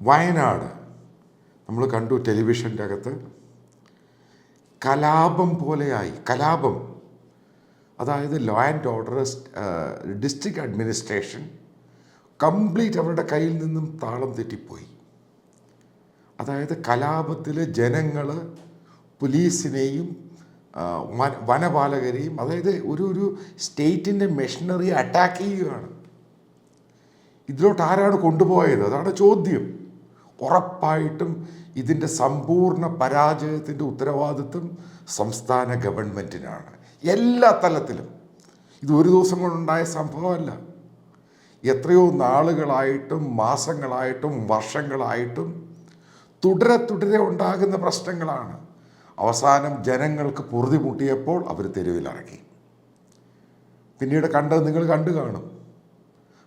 വയനാട് നമ്മൾ കണ്ടു ടെലിവിഷൻ്റെ അകത്ത് കലാപം പോലെയായി. കലാപം, അതായത് law and order district administration complete അവരുടെ കയ്യിൽ നിന്നും താളം തെറ്റിപ്പോയി. അതായത് കലാപത്തിൽ ജനങ്ങൾ പോലീസിനെയും വനപാലകരെയും, അതായത് ഒരു സ്റ്റേറ്റിൻ്റെ മെഷീനറി അറ്റാക്ക് ചെയ്യുകയാണ്. ഇതിലോട്ട് ആരാണ് കൊണ്ടുപോയത്? അതാണ് ചോദ്യം. ഉറപ്പായിട്ടും ഇതിൻ്റെ സമ്പൂർണ്ണ പരാജയത്തിൻ്റെ ഉത്തരവാദിത്വം സംസ്ഥാന ഗവൺമെൻറ്റിനാണ്, എല്ലാ തലത്തിലും. ഇത് ഒരു ദിവസം കൊണ്ടുണ്ടായ സംഭവമല്ല. എത്രയോ നാളുകളായിട്ടും മാസങ്ങളായിട്ടും വർഷങ്ങളായിട്ടും തുടരെ ഉണ്ടാകുന്ന പ്രശ്നങ്ങളാണ്. അവസാനം ജനങ്ങൾക്ക് പൊറുതി മുട്ടിയപ്പോൾ അവർ തെരുവിലിറങ്ങി. പിന്നീട് നിങ്ങൾ കണ്ടു കാണും.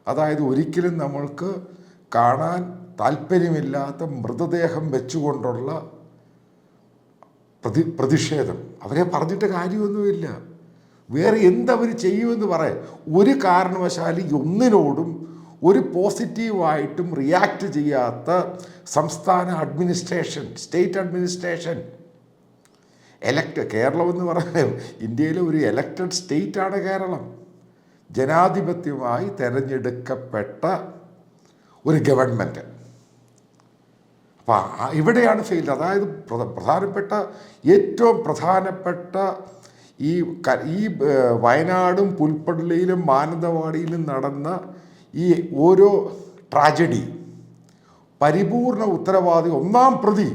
അതായത് ഒരിക്കലും നമ്മൾക്ക് കാണാൻ താല്പര്യമില്ലാത്ത മൃതദേഹം വെച്ചുകൊണ്ടുള്ള പ്രതിഷേധം. അവരെ പറഞ്ഞിട്ട് കാര്യമൊന്നുമില്ല. വേറെ എന്തവർ ചെയ്യുമെന്ന് പറയാം. ഒരു കാരണവശാലും ഒന്നിനോടും ഒരു പോസിറ്റീവായിട്ടും റിയാക്ട് ചെയ്യാത്ത സംസ്ഥാന അഡ്മിനിസ്ട്രേഷൻ, സ്റ്റേറ്റ് അഡ്മിനിസ്ട്രേഷൻ, കേരളം എന്ന് പറഞ്ഞാൽ ഇന്ത്യയിലെ ഒരു എലക്റ്റഡ് സ്റ്റേറ്റാണ് കേരളം. ജനാധിപത്യമായി തിരഞ്ഞെടുക്കപ്പെട്ട ഒരു ഗവൺമെൻറ്. അപ്പോൾ ഇവിടെയാണ് ഫെയിൽ. അതായത് ഏറ്റവും പ്രധാനപ്പെട്ട ഈ വയനാടും പുൽപ്പള്ളിയിലും മാനന്തവാടിയിലും നടന്ന ഈ ഓരോ ട്രാജഡി പരിപൂർണ ഉത്തരവാദി, ഒന്നാം പ്രതി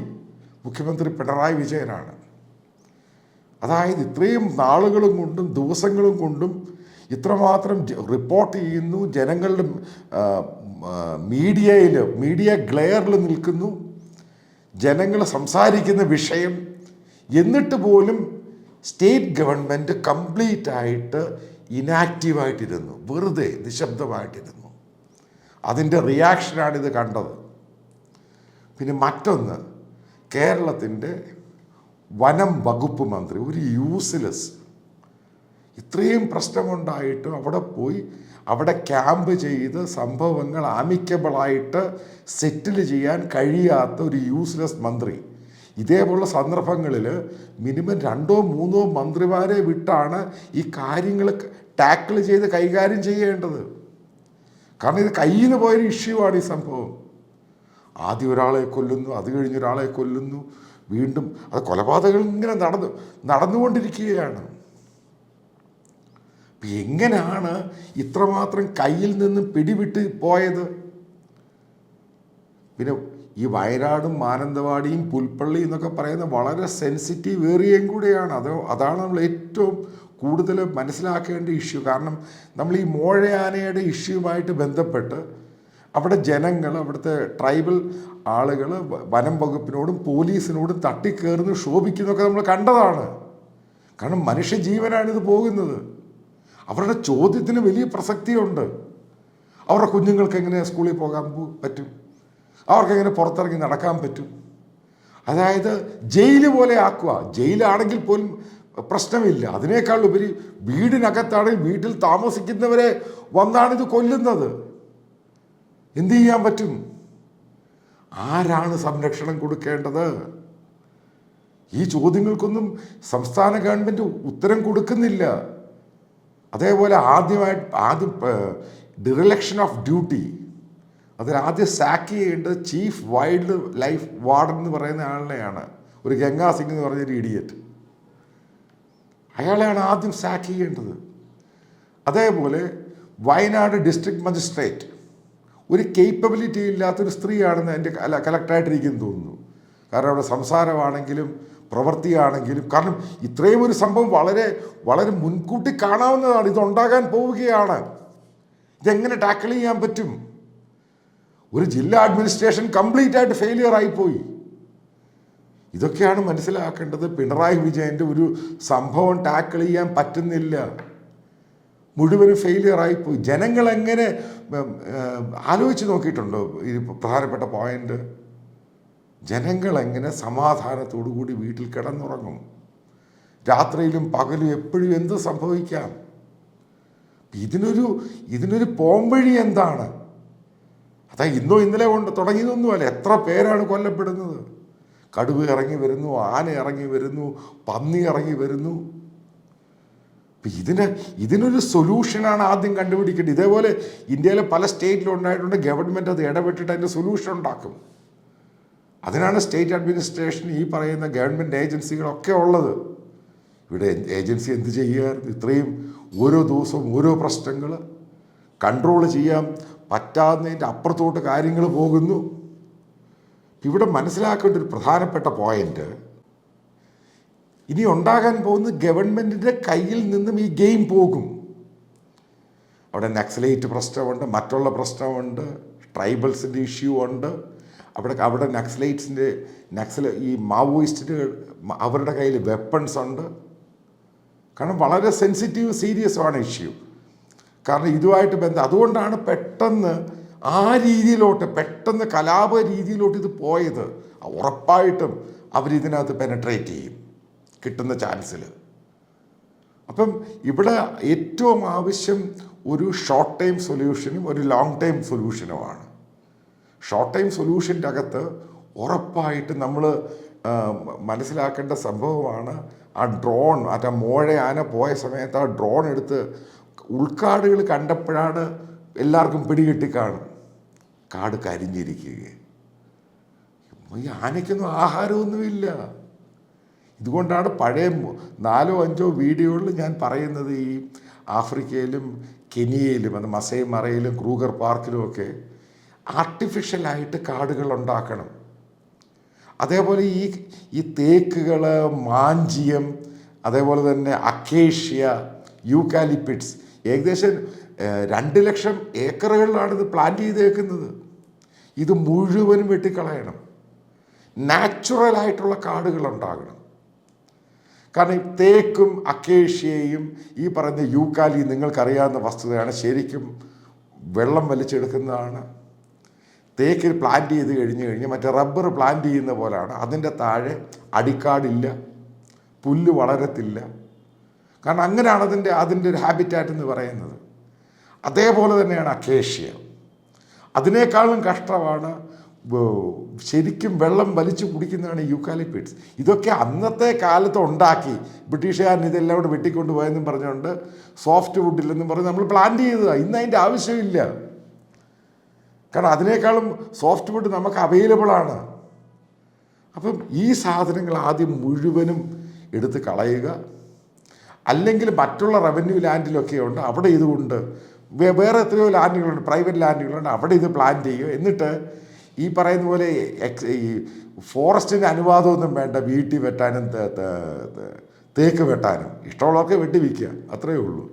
മുഖ്യമന്ത്രി പിണറായി വിജയനാണ്. അതായത് ഇത്രയും നാളുകളും കൊണ്ടും ദിവസങ്ങളും കൊണ്ടും ഇത്രമാത്രം റിപ്പോർട്ട് ചെയ്യുന്നു, ജനങ്ങളുടെ മീഡിയ ഗ്ലെയറിൽ നിൽക്കുന്നു, ജനങ്ങൾ സംസാരിക്കുന്ന വിഷയം, എന്നിട്ട് പോലും സ്റ്റേറ്റ് ഗവൺമെൻറ് കംപ്ലീറ്റായിട്ട് ഇനാക്റ്റീവായിട്ടിരുന്നു, വെറുതെ നിശബ്ദമായിട്ടിരുന്നു. അതിൻ്റെ റിയാക്ഷനാണിത് കണ്ടത്. പിന്നെ മറ്റൊന്ന്, കേരളത്തിൻ്റെ വനം വകുപ്പ് മന്ത്രി ഒരു യൂസ്ലെസ്. ഇത്രയും പ്രശ്നമുണ്ടായിട്ടും അവിടെ ക്യാമ്പ് ചെയ്ത് സംഭവങ്ങൾ ആമിക്കബിളായിട്ട് സെറ്റിൽ ചെയ്യാൻ കഴിയാത്ത ഒരു യൂസ്ലെസ് മന്ത്രി. ഇതേപോലുള്ള സന്ദർഭങ്ങളിൽ മിനിമം 2-3 മന്ത്രിമാരെ വിട്ടാണ് ഈ കാര്യങ്ങൾ ടാക്കിൾ ചെയ്ത് കൈകാര്യം ചെയ്യേണ്ടത്. കാരണം ഇത് കയ്യിൽ നിന്ന് പോയൊരു ഇഷ്യൂ ആണ് ഈ സംഭവം. ആദ്യം ഒരാളെ കൊല്ലുന്നു, അത് കഴിഞ്ഞൊരാളെ കൊല്ലുന്നു, വീണ്ടും അത് കൊലപാതകങ്ങൾ ഇങ്ങനെ നടന്നുകൊണ്ടിരിക്കുകയാണ്. എങ്ങനെയാണ് ഇത്രമാത്രം കയ്യിൽ നിന്നും പിടിവിട്ട് പോയത്? പിന്നെ ഈ വയനാടും മാനന്തവാടിയും പുൽപ്പള്ളി എന്നൊക്കെ പറയുന്ന വളരെ സെൻസിറ്റീവ് ഏരിയയും കൂടെയാണ്. അതാണ് നമ്മൾ ഏറ്റവും കൂടുതൽ മനസ്സിലാക്കേണ്ട ഇഷ്യൂ. കാരണം നമ്മൾ ഈ മോഴയാനയുടെ ഇഷ്യൂവുമായിട്ട് ബന്ധപ്പെട്ട് അവിടെ ജനങ്ങൾ, അവിടുത്തെ ട്രൈബൽ ആളുകൾ വനം വകുപ്പിനോടും പോലീസിനോടും തട്ടിക്കയറുന്നു, ശോഭിക്കുന്നതൊക്കെ നമ്മൾ കണ്ടതാണ്. കാരണം മനുഷ്യജീവനാണിത് പോകുന്നത്. അവരുടെ ചോദ്യത്തിന് വലിയ പ്രസക്തിയുണ്ട്. അവരുടെ കുഞ്ഞുങ്ങൾക്ക് എങ്ങനെ സ്കൂളിൽ പോകാൻ പറ്റും? അവർക്കെങ്ങനെ പുറത്തിറങ്ങി നടക്കാൻ പറ്റും? അതായത് ജയില് പോലെ ആക്കുക. ജയിലാണെങ്കിൽ പോലും പ്രശ്നമില്ല. അതിനേക്കാൾ ഉപരി വീടിനകത്താണെങ്കിൽ വീട്ടിൽ താമസിക്കുന്നവരെ വന്നാണിത് കൊല്ലുന്നത്. എന്തു ചെയ്യാൻ പറ്റും? ആരാണ് സംരക്ഷണം കൊടുക്കേണ്ടത്? ഈ ചോദ്യങ്ങൾക്കൊന്നും സംസ്ഥാന ഗവൺമെൻറ് ഉത്തരം കൊടുക്കുന്നില്ല. അതേപോലെ ആദ്യം ഡിറലക്ഷൻ ഓഫ് ഡ്യൂട്ടി, അതിലാദ്യം സാക്ക് ചെയ്യേണ്ടത് ചീഫ് വൈൽഡ് ലൈഫ് വാർഡൻ എന്ന് പറയുന്ന ആളിനെയാണ്. ഒരു ഗംഗാ സിംഗ് എന്ന് പറഞ്ഞൊരു ഇഡിയറ്റ്. അയാളെയാണ് ആദ്യം സാക്ക് ചെയ്യേണ്ടത്. അതേപോലെ വയനാട് ഡിസ്ട്രിക്ട് മജിസ്ട്രേറ്റ് ഒരു കേപ്പബിലിറ്റി ഇല്ലാത്തൊരു സ്ത്രീയാണെന്ന് എൻ്റെ കലക്ടറായിട്ടിരിക്കുന്നു തോന്നുന്നു. കാരണം അവിടെ സംസാരമാണെങ്കിലും പ്രവൃത്തിയാണെങ്കിലും, കാരണം ഇത്രയും ഒരു സംഭവം വളരെ വളരെ മുൻകൂട്ടി കാണാവുന്നതാണ്. ഇതുണ്ടാകാൻ പോവുകയാണ്. ഇതെങ്ങനെ ടാക്കിൾ ചെയ്യാൻ പറ്റും? ഒരു ജില്ലാ അഡ്മിനിസ്ട്രേഷൻ കംപ്ലീറ്റ് ആയിട്ട് ഫെയിലിയർ ആയിപ്പോയി. ഇതൊക്കെയാണ് മനസ്സിലാക്കേണ്ടത്. പിണറായി വിജയൻ്റെ ഒരു സംഭവം ടാക്കിൾ ചെയ്യാൻ പറ്റുന്നില്ല, മുഴുവനും ഫെയിലിയർ ആയിപ്പോയി. ജനങ്ങളെങ്ങനെ ആലോചിച്ച് നോക്കിയിട്ടുണ്ടോ ഈ പ്രധാനപ്പെട്ട പോയിന്റ്? ജനങ്ങളെങ്ങനെ സമാധാനത്തോടു കൂടി വീട്ടിൽ കിടന്നുറങ്ങും? രാത്രിയിലും പകലും എപ്പോഴും എന്ത് ഇതിനൊരു പോംവഴി എന്താണ്? അതാ ഇന്നോ ഇന്നലെ കൊണ്ട് തുടങ്ങിയതൊന്നുമല്ല. എത്ര പേരാണ് കൊല്ലപ്പെടുന്നത്. കടുവ ഇറങ്ങി വരുന്നു, ആന ഇറങ്ങി വരുന്നു, പന്നി ഇറങ്ങി വരുന്നു. ഇതിനൊരു സൊല്യൂഷനാണ് ആദ്യം കണ്ടുപിടിക്കേണ്ടത്. ഇതേപോലെ ഇന്ത്യയിലെ പല സ്റ്റേറ്റിലും ഉണ്ടായിട്ടുണ്ട്. ഗവൺമെൻറ് അത് ഇടപെട്ടിട്ട് അതിൻ്റെ സൊല്യൂഷൻ ഉണ്ടാക്കും. അതിനാണ് സ്റ്റേറ്റ് അഡ്മിനിസ്ട്രേഷൻ, ഈ പറയുന്ന ഗവൺമെൻറ് ഏജൻസികളൊക്കെ ഉള്ളത്. ഇവിടെ ഏജൻസി എന്ത് ചെയ്യുമായിരുന്നു? ഇത്രയും ഓരോ ദിവസവും ഓരോ പ്രശ്നങ്ങൾ കൺട്രോൾ ചെയ്യാൻ പറ്റാവുന്നതിൻ്റെ അപ്പുറത്തോട്ട് കാര്യങ്ങൾ പോകുന്നു. ഇവിടെ മനസ്സിലാക്കേണ്ട ഒരു പ്രധാനപ്പെട്ട പോയിന്റ്, ഇനി ഉണ്ടാകാൻ പോകുന്ന ഗവൺമെൻറ്റിൻ്റെ കയ്യിൽ നിന്നും ഈ ഗെയിം പോകും. അവിടെ നക്സലൈറ്റ് പ്രശ്നമുണ്ട്, മറ്റുള്ള പ്രശ്നമുണ്ട്, ട്രൈബൽസിൻ്റെ ഇഷ്യൂ ഉണ്ട്. അവിടെ ഈ മാവോയിസ്റ്റിന് അവരുടെ കയ്യിൽ വെപ്പൺസ് ഉണ്ട്. കാരണം വളരെ സെൻസിറ്റീവ് സീരിയസുമാണ് ഇഷ്യൂ. കാരണം ഇതുമായിട്ട് ബന്ധം, അതുകൊണ്ടാണ് പെട്ടെന്ന് ആ രീതിയിലോട്ട്, പെട്ടെന്ന് കലാപ രീതിയിലോട്ട് ഇത് പോയത്. ഉറപ്പായിട്ടും അവരിതിനകത്ത് പെനട്രേറ്റ് ചെയ്യും കിട്ടുന്ന ചാൻസിൽ. അപ്പം ഇവിടെ ഏറ്റവും ആവശ്യം ഒരു ഷോർട്ട് ടൈം സൊല്യൂഷനും ഒരു ലോങ് ടൈം സൊല്യൂഷനുമാണ്. ഷോർട്ട് ടൈം സൊല്യൂഷൻ്റെ അകത്ത് ഉറപ്പായിട്ട് നമ്മൾ മനസ്സിലാക്കേണ്ട സംഭവമാണ് ആ ഡ്രോൺ. ആ മോഴയാന പോയ സമയത്ത് ആ ഡ്രോൺ എടുത്ത് ഉൾക്കാടുകൾ കണ്ടപ്പോഴാണ് എല്ലാവർക്കും പിടികിട്ടി കാണും. കാട് കരിഞ്ഞിരിക്കുക. ഈ ആനയ്ക്കൊന്നും ആഹാരമൊന്നുമില്ല. ഇതുകൊണ്ടാണ് പഴയ 4-5 വീഡിയോകളിൽ ഞാൻ പറയുന്നത്, ഈ ആഫ്രിക്കയിലും കെനിയയിലും അത് മസൈ മറയിലും ക്രൂഗർ പാർക്കിലുമൊക്കെ ആർട്ടിഫിഷ്യലായിട്ട് കാടുകൾ ഉണ്ടാക്കണം. അതേപോലെ ഈ തേക്കുകൾ, മാഞ്ചിയം, അതേപോലെ തന്നെ അക്കേഷ്യ, യൂക്കാലിപ്പിഡ്സ് ഏകദേശം 2 ലക്ഷം ഏക്കറുകളിലാണ് ഇത് പ്ലാൻ ചെയ്തേക്കുന്നത്. ഇത് മുഴുവനും വെട്ടിക്കളയണം. നാച്ചുറലായിട്ടുള്ള കാടുകൾ ഉണ്ടാകണം. കാരണം ഈ തേക്കും അക്കേഷ്യയും ഈ പറയുന്ന യൂക്കാലി നിങ്ങൾക്കറിയാവുന്ന വസ്തുതയാണ്, ശരിക്കും വെള്ളം വലിച്ചെടുക്കുന്നതാണ്. തേക്ക് പ്ലാന്റ് ചെയ്ത് കഴിഞ്ഞ് മറ്റേ റബ്ബർ പ്ലാന്റ് ചെയ്യുന്ന പോലെയാണ്. അതിൻ്റെ താഴെ അടിക്കാടില്ല, പുല്ല് വളരത്തില്ല. കാരണം അങ്ങനെയാണ് അതിൻ്റെ ഒരു ഹാബിറ്റാറ്റ് എന്ന് പറയുന്നത്. അതേപോലെ തന്നെയാണ് അക്കേഷ്യ. അതിനേക്കാളും കഷ്ടമാണ് ശരിക്കും വെള്ളം വലിച്ചു കുടിക്കുന്നതാണ് യൂക്കാലിപ്പിഡ്സ്. ഇതൊക്കെ അന്നത്തെ കാലത്ത് ഉണ്ടാക്കി ബ്രിട്ടീഷുകാരൻ ഇതെല്ലാം കൂടെ വെട്ടിക്കൊണ്ട് പോയെന്നും പറഞ്ഞുകൊണ്ട് സോഫ്റ്റ് വുഡില്ലെന്നും പറഞ്ഞ് നമ്മൾ പ്ലാന്റ് ചെയ്തതാണ്. ഇന്ന് അതിൻ്റെ ആവശ്യമില്ല. കാരണം അതിനേക്കാളും സോഫ്റ്റ് വുഡ് നമുക്ക് അവൈലബിളാണ്. അപ്പം ഈ സാധനങ്ങൾ ആദ്യം മുഴുവനും എടുത്ത് കളയുക. അല്ലെങ്കിൽ മറ്റുള്ള റവന്യൂ ലാൻഡിലൊക്കെ ഉണ്ട്, അവിടെ ഇതുകൊണ്ട് വേറെ എത്രയോ ലാൻഡുകളുണ്ട്, പ്രൈവറ്റ് ലാൻഡുകളുണ്ട്, അവിടെ ഇത് പ്ലാൻ ചെയ്യുക. എന്നിട്ട് ഈ പറയുന്ന പോലെ ഈ ഫോറസ്റ്റിൻ്റെ അനുവാദമൊന്നും വേണ്ട വീട്ടിൽ വെട്ടാനും തേക്ക് വെട്ടാനും. ഇഷ്ടമുള്ളവർക്ക് വെട്ടി വിൽക്കുക, അത്രയേ ഉള്ളൂ.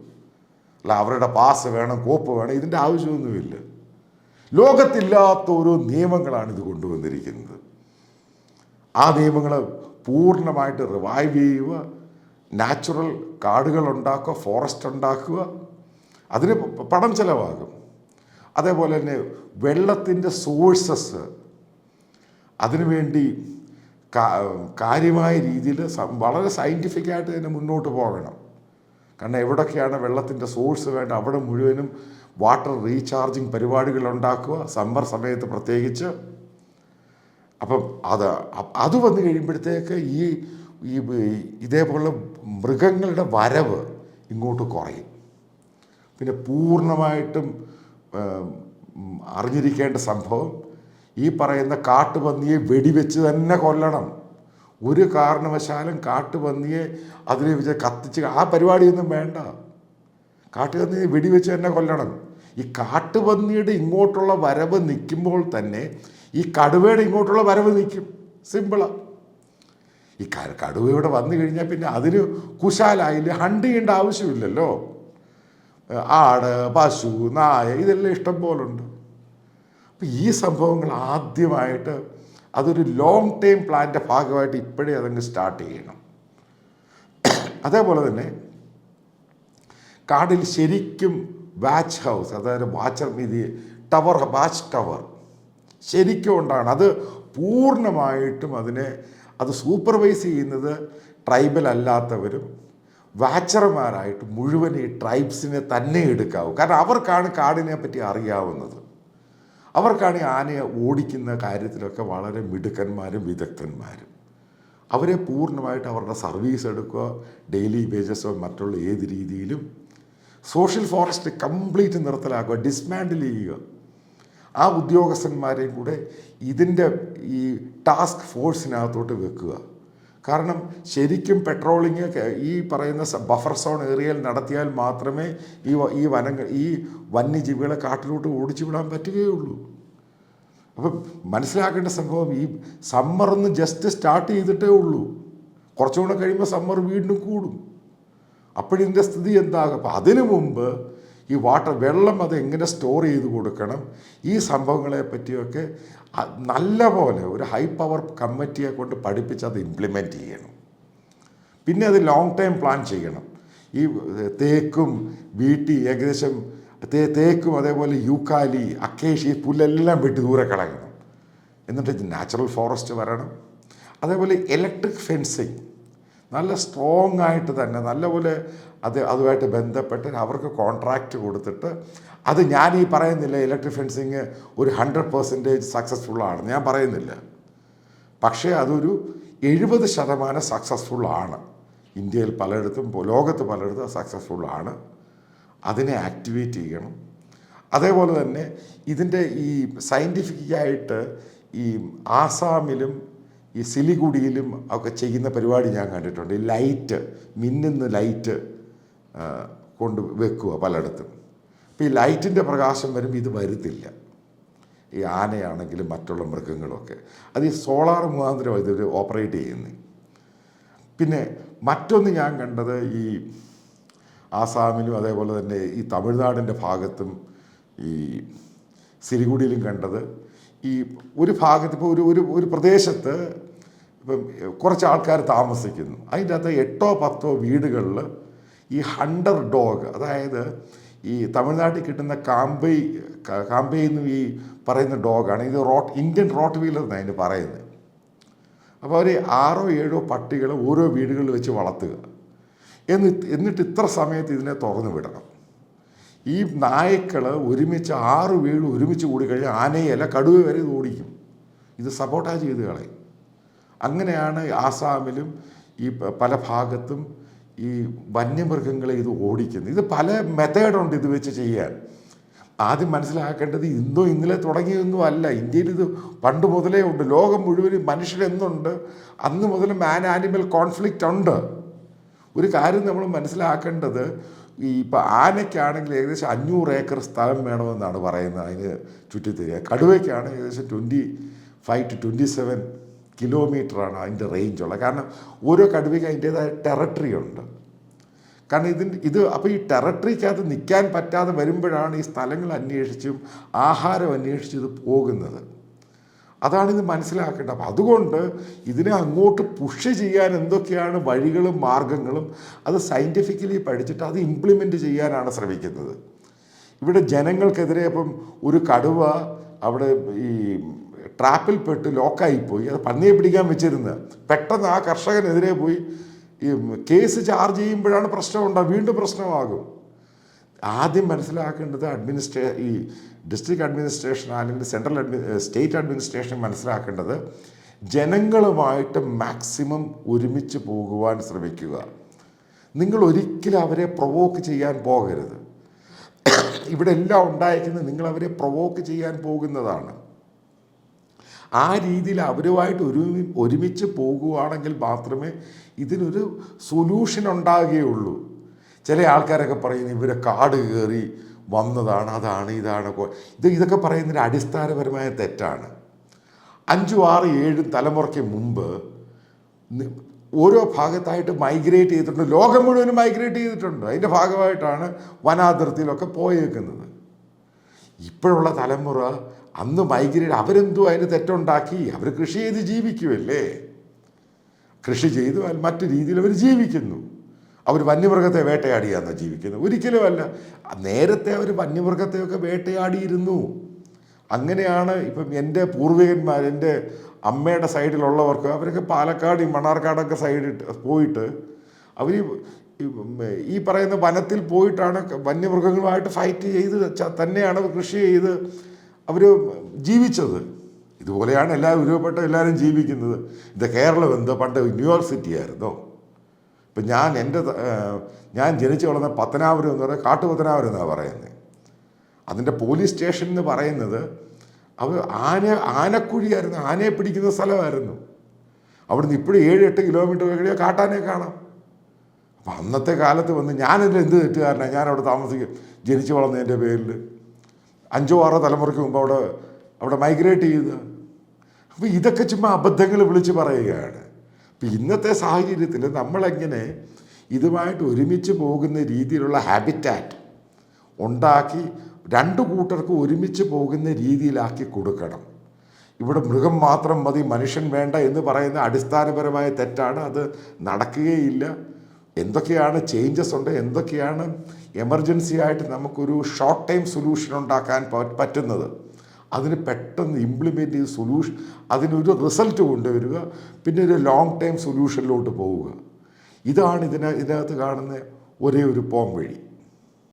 അല്ല അവരുടെ പാസ് വേണം, കോപ്പ് വേണം, ഇതിൻ്റെ ആവശ്യമൊന്നുമില്ല. ലോകത്തില്ലാത്ത ഓരോ നിയമങ്ങളാണ് ഇത് കൊണ്ടുവന്നിരിക്കുന്നത്. ആ നിയമങ്ങൾ പൂർണ്ണമായിട്ട് റിവൈവ് ചെയ്യുക, നാച്ചുറൽ കാടുകൾ ഉണ്ടാക്കുക, ഫോറസ്റ്റ് ഉണ്ടാക്കുക. അതിന് പണം ചിലവാകും. അതേപോലെ തന്നെ വെള്ളത്തിൻ്റെ സോഴ്സസ് അതിനുവേണ്ടി കാര്യമായ രീതിയിൽ വളരെ സയൻറ്റിഫിക്കായിട്ട് തന്നെ മുന്നോട്ട് പോകണം. കാരണം എവിടൊക്കെയാണ് വെള്ളത്തിൻ്റെ സോഴ്സ് വേണ്ട അവിടെ മുഴുവനും വാട്ടർ റീചാർജിങ് പരിപാടികൾ ഉണ്ടാക്കുക, സമ്മർ സമയത്ത് പ്രത്യേകിച്ച്. അപ്പം അത് വന്നു കഴിയുമ്പോഴത്തേക്ക് ഇതേപോലുള്ള മൃഗങ്ങളുടെ വരവ് ഇങ്ങോട്ട് കുറയും. പിന്നെ പൂർണ്ണമായിട്ടും അറിഞ്ഞിരിക്കേണ്ട സംഭവം, ഈ പറയുന്ന കാട്ടുപന്നിയെ വെടിവെച്ച് തന്നെ കൊല്ലണം. ഒരു കാരണവശാലും കാട്ടുപന്നിയെ അതിനെ കത്തിച്ച് ആ പരിപാടിയൊന്നും വേണ്ട. കാട്ടുപന്നിയെ വെടിവെച്ച് തന്നെ കൊല്ലണം. ഈ കാട്ടുപന്നിയുടെ ഇങ്ങോട്ടുള്ള വരവ് നിൽക്കുമ്പോൾ തന്നെ ഈ കടുവയുടെ ഇങ്ങോട്ടുള്ള വരവ് നിൽക്കും. സിമ്പിളാണ്. ഈ കടുവ ഇവിടെ വന്നു കഴിഞ്ഞാൽ പിന്നെ അതിന് കുശാലായില്ല, ഹണ്ട് ചെയ്യേണ്ട ആവശ്യമില്ലല്ലോ. ആട്, പശു, നായ ഇതെല്ലാം ഇഷ്ടം പോലുണ്ട്. അപ്പം ഈ സംഭവങ്ങൾ ആദ്യമായിട്ട് അതൊരു ലോങ് ടൈം പ്ലാൻ്റെ ഭാഗമായിട്ട് ഇപ്പോഴേ അതങ്ങ് സ്റ്റാർട്ട് ചെയ്യണം. അതേപോലെ തന്നെ കാടിൽ ശരിക്കും വാച്ച് ഹൗസ്, അതായത് വാച്ച് ടവർ ശരിക്കും ഉണ്ടാകണം. അത് പൂർണ്ണമായിട്ടും അത് സൂപ്പർവൈസ് ചെയ്യുന്നത് ട്രൈബൽ അല്ലാത്തവരും വാച്ചർമാരായിട്ട് മുഴുവൻ ഈ ട്രൈബ്സിനെ തന്നെ എടുക്കാവൂ. കാരണം അവർക്കാണ് കാടിനെ പറ്റി അറിയാവുന്നത്. അവർക്കാണ് ഈ ആനയെ ഓടിക്കുന്ന കാര്യത്തിലൊക്കെ വളരെ മിടുക്കന്മാരും വിദഗ്ധന്മാരും. അവരെ പൂർണ്ണമായിട്ട് അവരുടെ സർവീസ് എടുക്കുക, ഡെയിലി വേജസോ മറ്റുള്ള ഏത് രീതിയിലും സോഷ്യൽ ഫോറസ്റ്റ് കംപ്ലീറ്റ് നിർത്തലാക്കുക, ഡിസ്മാൻഡിൽ ചെയ്യുക. ആ ഉദ്യോഗസ്ഥന്മാരെയും കൂടെ ഇതിൻ്റെ ഈ ടാസ്ക് ഫോഴ്സിനകത്തോട്ട് വെക്കുക. കാരണം ശരിക്കും പെട്രോളിങ് ഈ പറയുന്ന ബഫർ സോൺ ഏരിയയിൽ നടത്തിയാൽ മാത്രമേ ഈ വന്യജീവികളെ കാട്ടിലോട്ട് ഓടിച്ചു വിടാൻ പറ്റുകയുള്ളൂ. അപ്പം മനസ്സിലാക്കേണ്ട സംഭവം, ഈ സമ്മറൊന്ന് ജസ്റ്റ് സ്റ്റാർട്ട് ചെയ്തിട്ടേ ഉള്ളൂ. കുറച്ചുകൂടെ കഴിയുമ്പോൾ സമ്മർ വീണ്ടും കൂടും. അപ്പോഴിതിൻ്റെ സ്ഥിതി എന്താകും? അപ്പം അതിനു മുമ്പ് ഈ വെള്ളം അത് എങ്ങനെ സ്റ്റോർ ചെയ്ത് കൊടുക്കണം, ഈ സംഭവങ്ങളെ പറ്റിയൊക്കെ നല്ല പോലെ ഒരു ഹൈ പവർ കമ്മിറ്റിയെ കൊണ്ട് പഠിപ്പിച്ച് അത് ഇംപ്ലിമെൻറ്റ് ചെയ്യണം. പിന്നെ അത് ലോങ് ടൈം പ്ലാൻ ചെയ്യണം. ഈ തേക്കും വീട്ടി ഏകദേശം തേക്കും അതേപോലെ യൂക്കാലി, അക്കേഷി, പുല്ലെല്ലാം വെട്ടി ദൂരെ കളയണം. എന്നിട്ട് നാച്ചുറൽ ഫോറസ്റ്റ് വരണം. അതേപോലെ ഇലക്ട്രിക് ഫെൻസിങ് നല്ല സ്ട്രോങ് ആയിട്ട് തന്നെ നല്ലപോലെ അതുമായിട്ട് ബന്ധപ്പെട്ട് അവർക്ക് കോൺട്രാക്റ്റ് കൊടുത്തിട്ട്, അത് ഞാൻ ഈ പറയുന്നില്ല ഇലക്ട്രിക് ഫെൻസിങ് ഒരു 100% സക്സസ്ഫുള്ളാണ്, ഞാൻ പറയുന്നില്ല. പക്ഷേ അതൊരു 70% സക്സസ്ഫുള്ളാണ്. ഇന്ത്യയിൽ പലയിടത്തും ലോകത്ത് പലയിടത്തും സക്സസ്ഫുള്ളാണ്. അതിനെ ആക്ടിവേറ്റ് ചെയ്യണം. അതേപോലെ തന്നെ ഇതിൻ്റെ ഈ സയൻറ്റിഫിക്കായിട്ട് ഈ ആസാമിലും ഈ സിലിഗുഡിയിലും ഒക്കെ ചെയ്യുന്ന പരിപാടി ഞാൻ കണ്ടിട്ടുണ്ട്. ഈ ലൈറ്റ്, മിന്നുന്ന ലൈറ്റ് കൊണ്ട് വെക്കുക പലയിടത്തും. അപ്പോൾ ഈ ലൈറ്റിൻ്റെ പ്രകാശം വരുമ്പോൾ ഇത് വരുത്തില്ല, ഈ ആനയാണെങ്കിലും മറ്റുള്ള മൃഗങ്ങളൊക്കെ. അത് ഈ സോളാർ മുഖാന്തരം ഇതൊരു ഓപ്പറേറ്റ് ചെയ്യുന്നത്. പിന്നെ മറ്റൊന്ന് ഞാൻ കണ്ടത് ഈ ആസാമിലും അതേപോലെ തന്നെ ഈ തമിഴ്നാടിൻ്റെ ഭാഗത്തും ഈ സിലിഗുഡിയിലും കണ്ടത്, ഈ ഒരു ഭാഗത്ത് ഇപ്പോൾ ഒരു പ്രദേശത്ത് ഇപ്പം കുറച്ച് ആൾക്കാർ താമസിക്കുന്നു. അതിൻ്റെ അകത്ത് 8-10 വീടുകളിൽ ഈ ഹണ്ടർ ഡോഗ്, അതായത് ഈ തമിഴ്നാട്ടിൽ കിട്ടുന്ന കാമ്പയിന്ന് ഈ പറയുന്ന ഡോഗാണ്. ഇത് ഇന്ത്യൻ റോട്ട് വീലർ എന്നാണ് അതിന് പറയുന്നത്. അപ്പോൾ അവർ 6-7 പട്ടികളെ ഓരോ വീടുകളിൽ വെച്ച് വളർത്തുക. എന്നിട്ട് ഇത്ര സമയത്ത് ഇതിനെ തുറന്നു വിടണം. ഈ നായ്ക്കൾ ഒരുമിച്ച് 6 വീട് ഒരുമിച്ച് കൂടിക്കഴിഞ്ഞാൽ ആനയല്ല കടുവ വരെ ഇത് ഓടിക്കും. ഇത് സപ്പോർട്ടാജ് ചെയ്ത് കളയും. അങ്ങനെയാണ് ആസാമിലും ഈ പല ഭാഗത്തും ഈ വന്യമൃഗങ്ങളെ ഇത് ഓടിക്കുന്നത്. ഇത് പല മെത്തേഡുണ്ട് ഇത് വെച്ച് ചെയ്യാൻ. ആദ്യം മനസ്സിലാക്കേണ്ടത് ഇന്നലെ തുടങ്ങിയൊന്നും അല്ല. ഇന്ത്യയിൽ ഇത് പണ്ട് മുതലേ ഉണ്ട്. ലോകം മുഴുവനും മനുഷ്യരെന്നുണ്ട്. അന്ന് മുതൽ മാൻ ആനിമൽ കോൺഫ്ലിക്റ്റ് ഉണ്ട്. ഒരു കാര്യം നമ്മൾ മനസ്സിലാക്കേണ്ടത്, ഇപ്പോൾ ആനയ്ക്കാണെങ്കിൽ ഏകദേശം 500 ഏക്കർ സ്ഥലം വേണമെന്നാണ് പറയുന്നത് അതിന് ചുറ്റിത്തിരിയുക. കടുവയ്ക്കാണ് ഏകദേശം 25 to 27 കിലോമീറ്ററാണ് അതിൻ്റെ റേഞ്ചുള്ളത്. കാരണം ഓരോ കടുവയ്ക്ക് അതിൻ്റേതായ ടെറിട്ടറി ഉണ്ട്. കാരണം അപ്പോൾ ഈ ടെറിട്ടറിക്കകത്ത് നിൽക്കാൻ പറ്റാതെ വരുമ്പോഴാണ് ഈ സ്ഥലങ്ങൾ അന്വേഷിച്ചും ആഹാരം അന്വേഷിച്ചും ഇത് പോകുന്നത്. അതാണിത് മനസ്സിലാക്കേണ്ടത്. അപ്പം അതുകൊണ്ട് ഇതിനെ അങ്ങോട്ട് പുഷ് ചെയ്യാൻ എന്തൊക്കെയാണ് വഴികളും മാർഗങ്ങളും അത് സയൻറ്റിഫിക്കലി പഠിച്ചിട്ട് അത് ഇംപ്ലിമെൻറ്റ് ചെയ്യാനാണ് ശ്രമിക്കുന്നത്. ഇവിടെ ജനങ്ങൾക്കെതിരെ ഇപ്പം ഒരു കടുവ അവിടെ ഈ ട്രാപ്പിൽ പെട്ട് ലോക്കായിപ്പോയി, അത് പന്നിയെ പിടിക്കാൻ വെച്ചിരുന്നത്. പെട്ടെന്ന് ആ കർഷകനെതിരെ പോയി ഈ കേസ് ചാർജ് ചെയ്യുമ്പോഴാണ് പ്രശ്നമുണ്ടാകും, വീണ്ടും പ്രശ്നമാകും. ആദ്യം മനസ്സിലാക്കേണ്ടത് ഈ ഡിസ്ട്രിക്ട് അഡ്മിനിസ്ട്രേഷൻ അല്ലെങ്കിൽ സ്റ്റേറ്റ് അഡ്മിനിസ്ട്രേഷൻ മനസ്സിലാക്കേണ്ടത് ജനങ്ങളുമായിട്ട് മാക്സിമം ഒരുമിച്ച് പോകുവാൻ ശ്രമിക്കുക. നിങ്ങൾ ഒരിക്കലും അവരെ പ്രൊവോക്ക് ചെയ്യാൻ പോകരുത്. ഇവിടെ എല്ലാം ഉണ്ടായിരിക്കുന്നത് നിങ്ങൾ അവരെ പ്രൊവോക്ക് ചെയ്യാൻ പോകുന്നതാണ്. ആ രീതിയിൽ അവരുമായിട്ട് ഒരുമിച്ച് പോകുകയാണെങ്കിൽ മാത്രമേ ഇതിനൊരു സൊല്യൂഷൻ ഉണ്ടാകുകയുള്ളൂ. ചില ആൾക്കാരൊക്കെ പറയുന്നത് ഇവരെ കാട് കയറി വന്നതാണ്, അതാണ് ഇതാണ്. ഇതൊക്കെ പറയുന്നതിന് അടിസ്ഥാനപരമായ തെറ്റാണ്. 5, 6, 7 തലമുറയ്ക്ക് മുമ്പ് ഓരോ ഭാഗത്തായിട്ട് മൈഗ്രേറ്റ് ചെയ്തിട്ടുണ്ട്. ലോകം മുഴുവനും മൈഗ്രേറ്റ് ചെയ്തിട്ടുണ്ട്. അതിൻ്റെ ഭാഗമായിട്ടാണ് വനാതിർത്തിയിലൊക്കെ പോയേക്കുന്നത്. ഇപ്പോഴുള്ള തലമുറ അന്ന് മൈഗ്രേറ്റ് അവരെന്തോ അതിന് തെറ്റുണ്ടാക്കി. അവർ കൃഷി ചെയ്ത് ജീവിക്കുമല്ലേ, കൃഷി ചെയ്തു മറ്റു രീതിയിൽ അവർ ജീവിക്കുന്നു. അവർ വന്യമൃഗത്തെ വേട്ടയാടിയാണെന്ന് ജീവിക്കുന്നത്? ഒരിക്കലുമല്ല. നേരത്തെ അവർ വന്യമൃഗത്തെയൊക്കെ വേട്ടയാടിയിരുന്നു. അങ്ങനെയാണ് ഇപ്പം എൻ്റെ പൂർവികന്മാർ, എൻ്റെ അമ്മയുടെ സൈഡിലുള്ളവർക്ക്, അവരൊക്കെ പാലക്കാട് മണ്ണാർക്കാടൊക്കെ സൈഡിൽ പോയിട്ട് അവർ ഈ പറയുന്ന വനത്തിൽ പോയിട്ടാണ് വന്യമൃഗങ്ങളുമായിട്ട് ഫൈറ്റ് ചെയ്ത് തന്നെയാണ് കൃഷി ചെയ്ത് അവർ ജീവിച്ചത്. ഇതുപോലെയാണ് ഒരുപെട്ട എല്ലാവരും ജീവിക്കുന്നത്. ഇത് കേരളം എന്തോ പണ്ട് ന്യൂയോർക്ക് സിറ്റി ആയിരുന്നോ? ഇപ്പം ഞാൻ ജനിച്ചു വളർന്ന പത്തനാപുരം എന്ന് പറയുന്നത് കാട്ടുപത്തനാപുരം എന്നാണ് പറയുന്നത്. അതിൻ്റെ പോലീസ് സ്റ്റേഷൻ എന്ന് പറയുന്നത് ആനക്കുഴിയായിരുന്നു, ആനയെ പിടിക്കുന്ന സ്ഥലമായിരുന്നു. അവിടുന്ന് ഇപ്പോഴും 7-8 കിലോമീറ്റർ കഴിയാൽ കാട്ടാനെ കാണാം. അപ്പം അന്നത്തെ കാലത്ത് വന്ന് ഞാനതിൽ എന്ത് തെറ്റുകാരനാണ്? ഞാനവിടെ ജനിച്ചു വളർന്നതിൻ്റെ പേരിൽ 5-6 തലമുറയ്ക്ക് മുമ്പ് അവിടെ മൈഗ്രേറ്റ് ചെയ്ത്. അപ്പോൾ ഇതൊക്കെ ചുമ്മാ അബദ്ധങ്ങൾ വിളിച്ച് പറയുകയാണ്. അപ്പം ഇന്നത്തെ സാഹചര്യത്തിൽ നമ്മളെങ്ങനെ ഇതുമായിട്ട് ഒരുമിച്ച് പോകുന്ന രീതിയിലുള്ള ഹാബിറ്റാറ്റ് ഉണ്ടാക്കി 2 കൂട്ടർക്കും ഒരുമിച്ച് പോകുന്ന രീതിയിലാക്കി കൊടുക്കണം. ഇവിടെ മൃഗം മാത്രം മതി, മനുഷ്യൻ വേണ്ട എന്ന് പറയുന്ന അടിസ്ഥാനപരമായ തെറ്റാണ്. അത് നടക്കുകയില്ല. എന്തൊക്കെയാണ് ചേഞ്ചസ് ഉണ്ട്, എന്തൊക്കെയാണ് എമർജൻസി ആയിട്ട് നമുക്കൊരു ഷോർട്ട് ടൈം സൊല്യൂഷൻ ഉണ്ടാക്കാൻ പറ്റുന്നത്, അതിന് പെട്ടെന്ന് ഇംപ്ലിമെൻ്റ് ചെയ്ത് അതിനൊരു റിസൾട്ട് കൊണ്ടുവരിക, പിന്നെ ഒരു ലോങ് ടൈം സൊല്യൂഷനിലോട്ട് പോവുക. ഇതാണ് ഇതിനകത്ത് കാണുന്ന ഒരേ ഒരു പോംവഴി.